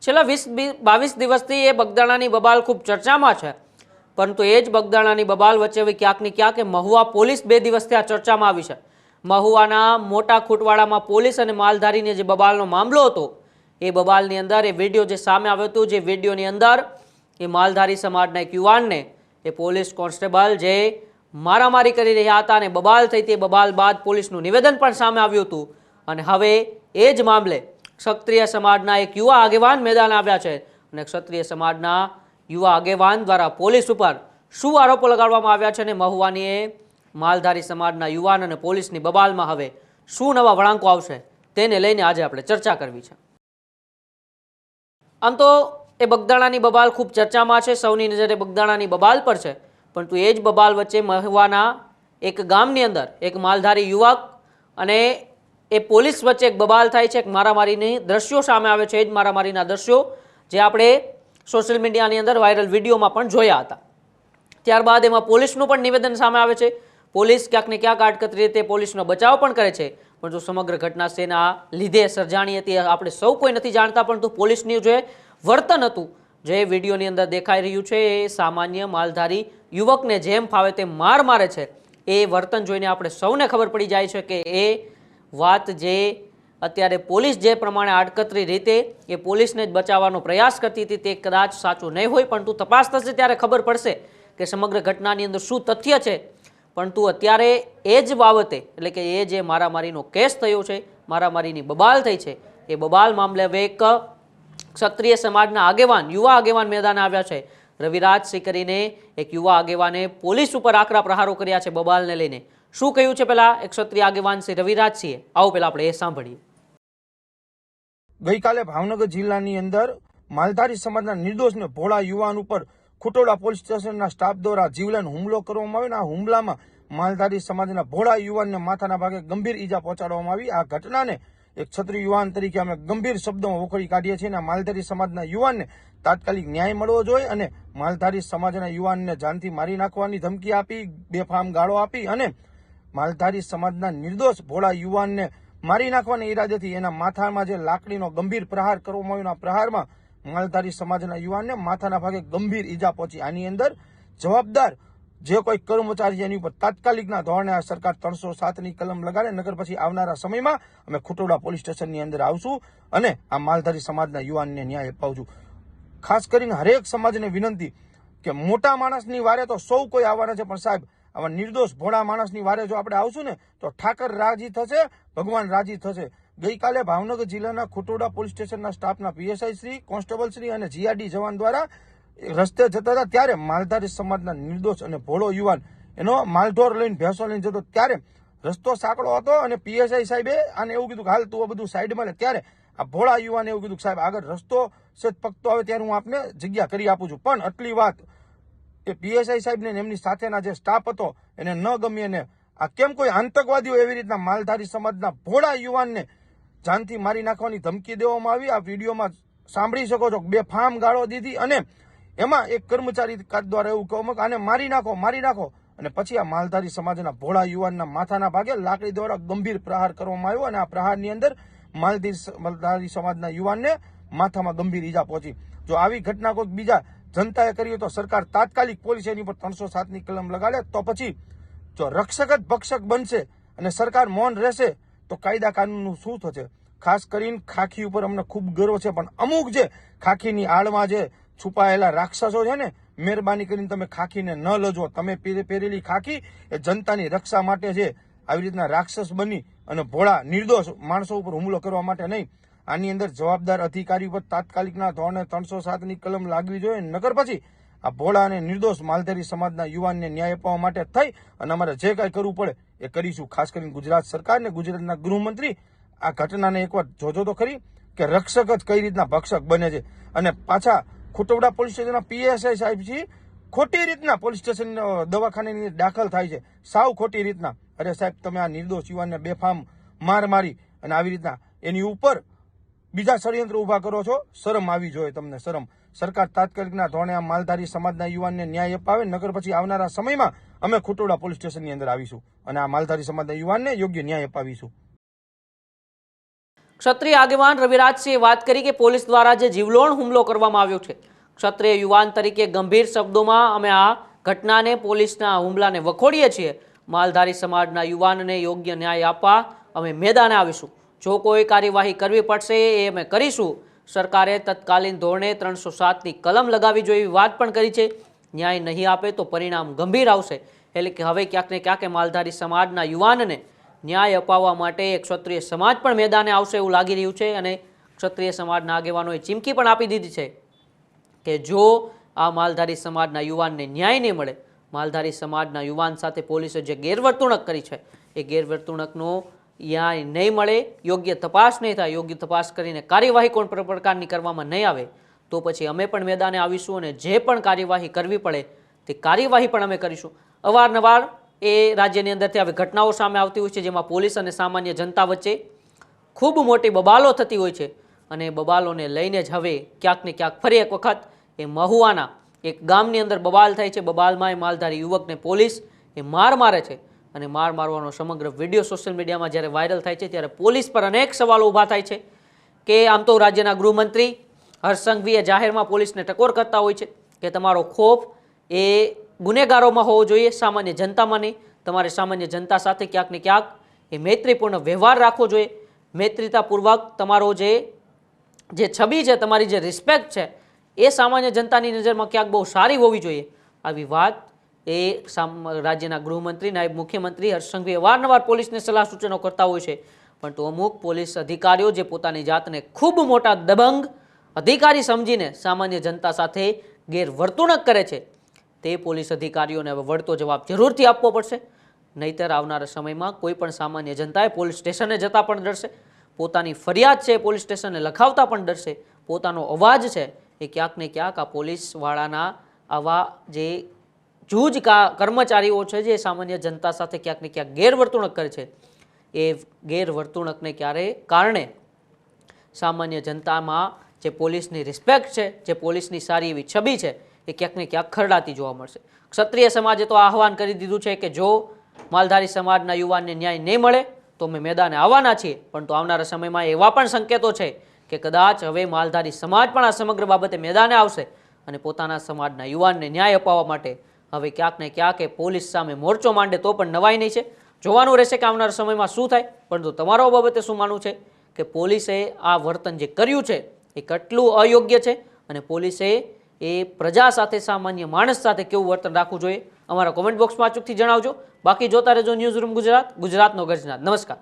છેલ્લા 20-22 દિવસથી એ બગદાણાની બબાલ ખૂબ ચર્ચામાં છે, પરંતુ એ જ બગદાણાની બબાલ વચ્ચે હવે ક્યાંક ને ક્યાંક મહુવા પોલીસ 2 દિવસથી આ ચર્ચામાં આવી છે. મહુવાના મોટા ખૂટવાડામાં પોલીસ અને માલધારીની જે બબાલનો મામલો હતો, એ બબાલની અંદર એ વિડીયો જે સામે આવ્યો હતો, જે વિડીયોની અંદર એ માલધારી સમાજના એક યુવાનને એ પોલીસ કોન્સ્ટેબલ જે મારામારી કરી રહ્યા હતા અને બબાલ થઈ, તે બબાલ બાદ પોલીસનું નિવેદન પણ સામે આવ્યું હતું. અને હવે એ જ મામલે ક્ષત્રિય સમાજના એક યુવા આગેવાન મેદાન આવ્યા છે અને ક્ષત્રિય સમાજના યુવા આગેવાન દ્વારા પોલીસ ઉપર શું આરોપો લગાડવામાં આવ્યા છે અને મહુવાની એ માલધારી સમાજના યુવાન અને પોલીસની બબાલમાં હવે શું નવા વળાંકો આવશે, તેને લઈને આજે આપણે ચર્ચા કરવી છે. આમ તો એ બગદાણાની બબાલ ખૂબ ચર્ચામાં છે, સૌની નજરે બગદાણાની બબાલ પર છે, પરંતુ એ જ બબાલ વચ્ચે મહુવાના એક ગામની અંદર એક માલધારી યુવક અને એ પોલીસ વચ્ચે એક બબાલ થાય છે. એક મારામારીની દ્રશ્યો સામે આવે છે, એ જ મારામારીના દ્રશ્યો જે આપણે સોશિયલ મીડિયાની અંદર વાયરલ વિડીયોમાં પણ જોયા હતા. ત્યારબાદ એમાં પોલીસનું પણ નિવેદન સામે આવે છે. પોલીસ ક્યાંક ને ક્યાંક આડકતરી રીતે પોલીસનો બચાવ પણ કરે છે, પરંતુ સમગ્ર ઘટના શેના લીધે સર્જાણી હતી આપણે સૌ કોઈ નથી જાણતા, પરંતુ પોલીસનું જે વર્તન હતું, જે વિડીયોની અંદર દેખાઈ રહ્યું છે, એ સામાન્ય માલધારી યુવકને જેમ ફાવે તેમ માર મારે છે. એ વર્તન જોઈને આપણે સૌને ખબર પડી જાય છે કે એ વાત જે અત્યારે પોલીસ જે પ્રમાણે આડકતરી રીતે એ પોલીસને જ બચાવવાનો પ્રયાસ કરતી હતી, તે કદાચ સાચું નહીં હોય, પરંતુ તપાસ થશે ત્યારે ખબર પડશે કે સમગ્ર ઘટનાની અંદર શું તથ્ય છે. પરંતુ અત્યારે એ જ બાબતે, એટલે કે એ જે મારામારીનો કેસ થયો છે, મારામારીની બબાલ થઈ છે, એ બબાલ મામલે હવે એક ક્ષત્રિય સમાજના આગેવાન, યુવા આગેવાન મેદાને આવ્યા છે. રવિરાજસિંહ કરીને એક યુવા આગેવાને પોલીસ ઉપર આકરા પ્રહારો કર્યા છે બબાલને લઈને. શું કહ્યું છે પેલા એક ક્ષત્રિય આગેવાન શ્રી રવિરાજસિંહે, આવો પેલા આપણે એ સાંભળીએ. ગઈકાલે ભાવનગર જિલ્લાની અંદર માલધારી સમાજના નિર્દોષને ભોળા યુવાન ઉપર ખુટોડા પોલીસ સ્ટેશનના સ્ટાફ દ્વારા જીવલેણ હુમલો કરવામાં આવ્યો. આ હુમલામાં માલધારી સમાજના ભોળા યુવાનને માથાના ભાગે ગંભીર ઈજા પહોંચાડવામાં આવી. આ ઘટનાને એક ક્ષત્રિય યુવાન તરીકે અમે ગંભીર શબ્દોમાં વખોડી કાઢીએ છીએ. માલધારી સમાજના યુવાનને તાત્કાલિક ન્યાય મળવો જોઈએ અને માલધારી સમાજના યુવાનને જાનથી મારી નાખવાની ધમકી આપી, બેફામ ગાળો આપી અને માલધારી સમાજના નિર્દોષ ભોળા યુવાનને મારી નાખવાના ઈરાદેથી એના માથામાં જે લાકડીનો ગંભીર પ્રહાર કરવામાં આવ્યો, પ્રહારમાં માલધારી સમાજના યુવાનને માથાના ભાગે ગંભીર ઈજા પહોંચી. આની અંદર જવાબદાર જે કોઈ કર્મચારી એની ઉપર તાત્કાલિકના ધોરણે આ સરકાર 307ની કલમ લગાડે, નગર પછી આવનારા સમયમાં અમે ખુટોડા પોલીસ સ્ટેશનની અંદર આવશું અને આ માલધારી સમાજના યુવાનને ન્યાય અપાવશું. ખાસ કરીને હરેક સમાજને વિનંતી કે મોટા માણસની વારે તો સૌ કોઈ આવવાના છે, પણ સાહેબ આવા નિર્દોષ ભોળા માણસની વારે જો આપણે આવશું ને તો ઠાકર રાજી થશે, ભગવાન રાજી થશે. ગઈકાલે ભાવનગર જિલ્લાના ખુટોડા પોલીસ સ્ટેશનના સ્ટાફના પીએસઆઈ શ્રી, કોન્સ્ટેબલ શ્રી અને જીઆરડી જવાન દ્વારા રસ્તે જતા હતા, ત્યારે માલધારી સમાજના નિર્દોષ અને ભોળો યુવાન એનો માલઢોર લઈને ભેંસો લઈને જતો, ત્યારે રસ્તો સાંકડો હતો અને પીએસઆઈ સાહેબે આને એવું કીધું કે હાલ તું આ બધું સાઈડમાં લે. ત્યારે આ ભોળા યુવાને એવું કીધું કે સાહેબ આગળ રસ્તો છે પકતો આવે ત્યારે હું આપને જગ્યા કરી આપું છું. પણ આટલી વાત એ પીએસઆઈ સાહેબને એમની સાથેના જે સ્ટાફ હતો એને ન ગમી અને આ કેમ કોઈ આતંકવાદીઓ એવી રીતના માલધારી સમાજના ભોળા યુવાનને જાનથી મારી નાખવાની ધમકી દેવામાં આવી. આ વિડીયોમાં સાંભળી શકો છો, બેફામ ગાળો દીધી અને એમાં એક કર્મચારી દ્વારા એવું કહું કે આને મારી નાખો, મારી નાખો. અને પછી આ માલધારી સમાજના ભોળા યુવાનના માથાના ભાગે લાકડી દ્વારા ગંભીર પ્રહાર કરવામાં આવ્યો અને આ પ્રહારની અંદર માલધારી સમાજના યુવાનને માથામાં ગંભીર ઈજા પહોંચી. જો આવી ઘટના કોઈક બીજા જનતાએ કરી તો સરકાર તાત્કાલિક પોલીસ એની પર 307ની કલમ લગાડે, તો પછી જો રક્ષક જ ભક્ષક બનશે અને સરકાર મૌન રહેશે તો કાયદા કાનૂનનું શું થશે. ખાસ કરીને ખાખી ઉપર અમને ખૂબ ગર્વ છે, પણ અમુક જે ખાખીની આડમાં જે છુપાયેલા રાક્ષસો છે ને, મહેરબાની કરીને તમે ખાખીને ન લજો. તમે પહેરેલી ખાખી એ જનતાની રક્ષા માટે છે, આવી રીતના રાક્ષસ બની અને ભોળા નિર્દોષ માણસો ઉપર હુમલો કરવા માટે નહીં. આની અંદર જવાબદાર અધિકારી ઉપર તાત્કાલિકના ધોરણે 307ની કલમ લાગવી જોઈએ. નગર પછી આ ભોળા અને નિર્દોષ માલધારી સમાજના યુવાનને ન્યાય અપાવવા માટે થઈ અને અમારે જે કાંઈ કરવું પડે એ કરીશું. ખાસ કરીને ગુજરાત સરકાર ને ગુજરાતના ગૃહમંત્રી આ ઘટનાને એકવાર જોજો તો ખરી કે રક્ષક જ કઈ રીતના ભક્ષક બને છે. અને પાછા ખુટોડા પોલીસ સ્ટેશનના પીએસઆઈ સાહેબજી ખોટી રીતના પોલીસ સ્ટેશન દવાખાનાની દાખલ થાય છે, સાવ ખોટી રીતના. અરે સાહેબ, તમે આ નિર્દોષ યુવાનને બેફામ માર મારી અને આવી રીતના એની ઉપર બીજા ષડયંત્ર ઉભા કરો છો, શરમ આવી જોઈએ તમને, શરમ. સરકાર તાત્કાલિકના ધોરણે આ માલધારી સમાજના યુવાનને ન્યાય અપાવે, નગર પછી આવનારા સમયમાં અમે ખુટોડા પોલીસ સ્ટેશનની અંદર આવીશું અને આ માલધારી સમાજના યુવાનને યોગ્ય ન્યાય અપાવીશું. ક્ષત્રિય આગેવાન રવિરાજસિંહે વાત કરી કે પોલીસ દ્વારા જે જીવલોણ હુમલો કરવામાં આવ્યો છે, ક્ષત્રિય યુવાન તરીકે ગંભીર શબ્દોમાં અમે આ ઘટનાને, પોલીસના હુમલાને વખોડીએ છીએ. માલધારી સમાજના યુવાનને યોગ્ય ન્યાય આપવા અમે મેદાને આવીશું. જો કોઈ કાર્યવાહી કરવી પડશે એ અમે કરીશું. સરકારે તત્કાલીન ધોરણે 307ની કલમ લગાવી જોઈએ એવી વાત પણ કરી છે. ન્યાય નહીં આપે તો પરિણામ ગંભીર આવશે. એટલે કે હવે ક્યાંક ને ક્યાંક માલધારી સમાજના યુવાનને ન્યાય અપાવવા માટે એક ક્ષત્રિય સમાજ પણ મેદાને આવશે એવું લાગી રહ્યું છે. અને ક્ષત્રિય સમાજના આગેવાનોએ ચીમકી પણ આપી દીધી છે કે જો આ માલધારી સમાજના યુવાનને ન્યાય નહીં મળે, માલધારી સમાજના યુવાન સાથે પોલીસે જે ગેરવર્તણૂક કરી છે એ ગેરવર્તણૂકનો ન્યાય નહીં મળે, યોગ્ય તપાસ નહીં થાય, યોગ્ય તપાસ કરીને કાર્યવાહી કોઈ પ્રકારની કરવામાં નહીં આવે તો પછી અમે પણ મેદાને આવીશું અને જે પણ કાર્યવાહી કરવી પડે તે કાર્યવાહી પણ અમે કરીશું. અવારનવાર એ રાજ્યની અંદરથી આવી ઘટનાઓ સામે આવતી હોય છે જેમાં પોલીસ અને સામાન્ય જનતા વચ્ચે ખૂબ મોટી બબાલો થતી હોય છે. અને બબાલોને લઈને જ હવે ક્યાંક ને ક્યાંક ફરી એક વખત એ મહુવાના એક ગામની અંદર બબાલ થાય છે. બબાલમાં એ માલધારી યુવકને પોલીસ એ માર મારે છે અને માર મારવાનો સમગ્ર વિડીયો સોશિયલ મીડિયામાં જ્યારે વાયરલ થાય છે ત્યારે પોલીસ પર અનેક સવાલો ઊભા થાય છે કે આમ તો રાજ્યના ગૃહમંત્રી હર્ષ સંઘવીએ જાહેરમાં પોલીસને ટકોર કરતા હોય છે કે તમારો ખોફ એ ગુનેગારોમાં હોવો જોઈએ, સામાન્ય જનતામાં નહીં. તમારે સામાન્ય જનતા સાથે ક્યાંક ને ક્યાંક એ મૈત્રીપૂર્ણ વ્યવહાર રાખવો જોઈએ. મૈત્રીતાપૂર્વક તમારો જે છબી છે, તમારી જે રિસ્પેક્ટ છે એ સામાન્ય જનતાની નજરમાં ક્યાંક બહુ સારી હોવી જોઈએ. આવી વાત એ રાજ્યના ગૃહમંત્રી, નાયબ મુખ્યમંત્રી હર્ષ સંઘવી અવારનવાર પોલીસને સલાહ સૂચનો કરતા હોય છે. પરંતુ અમુક પોલીસ અધિકારીઓ જે પોતાની જાતને ખૂબ મોટા દબંગ અધિકારી સમજીને સામાન્ય જનતા સાથે ગેરવર્તણૂક કરે છે તે પોલીસ અધિકારીઓને હવે વળતો જવાબ જરૂરથી આપવો પડશે. નહીંતર આવનારા સમયમાં કોઈ પણ સામાન્ય જનતાએ પોલીસ સ્ટેશને જતા પણ ડરશે, પોતાની ફરિયાદ છે પોલીસ સ્ટેશને લખાવતા પણ ડરશે. પોતાનો અવાજ છે એ ક્યાંક ને ક્યાંક આ પોલીસવાળાના આવા જે જૂજ કર્મચારીઓ છે જે સામાન્ય જનતા સાથે ક્યાંક ને ક્યાંક ગેરવર્તણૂક કરે છે એ ગેરવર્તણૂકને કારણે સામાન્ય જનતામાં જે પોલીસની રિસ્પેક્ટ છે, જે પોલીસની સારી એવી છબી છે એ ક્યાંક ને ક્યાંક ખરડાતી જોવા મળશે. ક્ષત્રિય સમાજે તો આહવાન કરી દીધું છે કે જો માલધારી સમાજના યુવાનને ન્યાય નહીં મળે તો અમે મેદાને આવવાના છીએ. પરંતુ આવનારા સમયમાં એવા પણ સંકેતો છે કે કદાચ હવે માલધારી સમાજ પણ આ સમગ્ર બાબતે મેદાને આવશે અને પોતાના સમાજના યુવાનને ન્યાય અપાવવા માટે હવે ક્યાંક ને ક્યાંક એ પોલીસ સામે મોરચો માંડે તો પણ નવાઈ નહીં છે. જોવાનું રહેશે કે આવનારા સમયમાં શું થાય. પરંતુ તમારો બાબતે શું માનવું છે કે પોલીસે આ વર્તન જે કર્યું છે એ કેટલું અયોગ્ય છે અને પોલીસે એ પ્રજા સાથે, સામાન્ય માણસ સાથે કેવું વર્તન રાખવું જોઈએ? અમારા કોમેન્ટ બોક્સમાં અચૂકથી જણાવજો. બાકી જોતા રહેજો ન્યૂઝ રૂમ ગુજરાત, ગુજરાતનો ગર્જનાદ. નમસ્કાર.